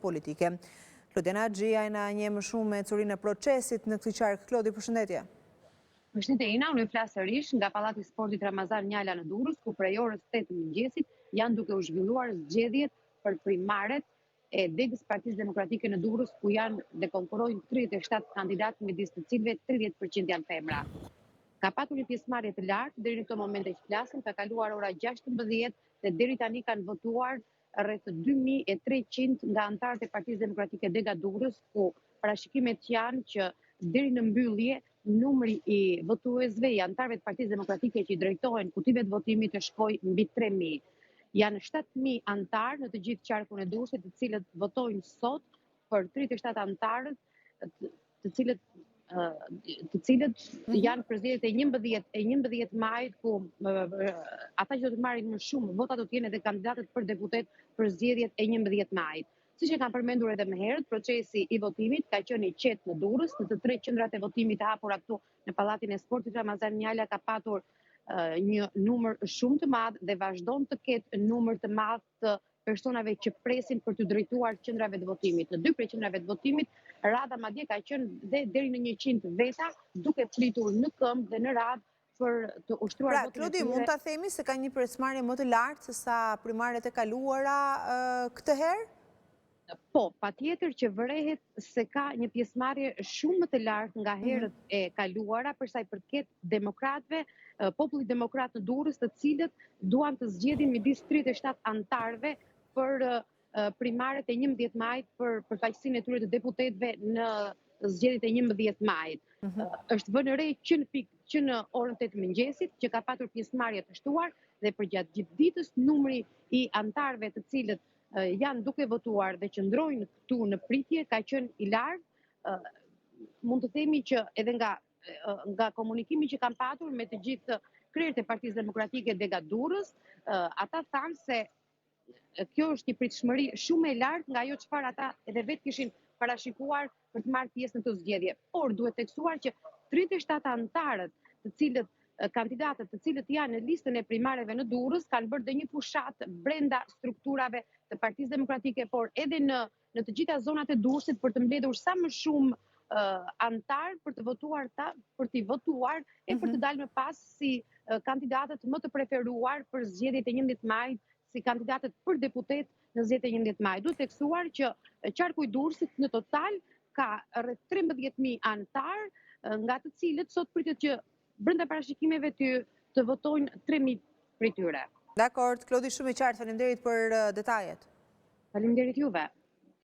politike. Klodiana Xhia na një më shumë me curinë e procesit në këtë qark. Klodi, përshëndetje. Përshëndetje Ina, unë flas sërish nga Pallati i Sportit Ramazan Njala në Durrës, ku prej orës 8 të mëngjesit janë duke u zhvilluar zgjedhjet për primaret e degës Partisë Demokratike në Durrës, ku dhe konkurrojnë 37 kandidatë, midis të cilëve 30% janë femra. Ka patur një pjesëmarrje të lartë deri në këtë moment që flasim, ka kaluar ora 16 dhe deri tani kanë votuar rreth 2300 nga anëtarët e Partisë Demokratike Dega Durrës, ku parashikimet janë që deri në mbyllje numri i votuesve i anëtarëve të Partisë Demokratike që i drejtohen kutive të votimit të shkojë mbi 3000. Janë 7000 anëtarë në të gjithë qarkun e Durrësit, të cilët votojnë sot për 37 anëtarët, të cilët janë për zgjedhjet e 11 majit, ku ata që do të marrin më shumë vota do të jenë edhe kandidatët për deputet për zgjedhjet e 11 majit. Siç e kam përmendur edhe më herët, procesi i votimit ka qenë i qetë në Durrës, në të tre qendrat e votimit të hapura këtu në Pallatin e Sportit Ramazan Njala ka patur një numër shumë të madh dhe vazhdon të ketë numër të madh të personave që presin për të drejtuar qendrave të votimit. Në 2 prej qendrave të votimit, rada madje ka qenë deri në 100 veta, duke pritur në këmbë dhe në radhë për të ushtruar votin e tyre. Klodi, mund ta themi se ka një pjesëmarrje më të lartë se sa primaret e kaluara këtë herë? Po, patjetër që vërehet se ka një pjesëmarrje shumë më të lartë nga herët e kaluara për sa i përket demokratëve, popullit demokrat në Durrës, të cilët duan të zgjedhin midis 37 anëtarëve për primaret e 11 majit për përfaqësinë e tyre të deputetëve në zgjedhjet e 11 majit. Është vënë re që në orën 8 të mëngjesit që ka patur pjesëmarrje të shtuar dhe përgjatë gjithë ditës numri i anëtarëve të cilët janë duke votuar dhe qëndrojnë këtu në pritje ka qenë i lartë. Mund të themi që edhe nga komunikimi që kam patur me të gjithë krerët e Partisë Demokratike Dega Durrës, ata thanë se kjo është një pritshmëri shumë e lartë nga ajo çfarë ata edhe vetë kishin parashikuar për të marrë pjesë në këtë zgjedhje. Por duhet tekstuar që 37 anëtarët, të cilët kandidatët të cilët janë në listën e primareve në Durrës kanë bërë dhe një fushat brenda strukturave të Partisë Demokratike, por edhe në të gjitha zonat e Durrësit për të mbledhur sa më shumë anëtar për të votuar për të votuar e për të dalë më pas si kandidatët më të preferuar për zgjedhjet e 11 majit, si kandidatët për deputet në zgjedhjet e 11 majit. Duhet tekstuar që qarku i Durrësit në total ka rreth 13.000 anëtar, nga të cilët sot pritet që brenda parashikimeve të votojnë 3.000 prej tyre. Dakor, Klodi, shumë i qartë, faleminderit për detajet. Faleminderit juve.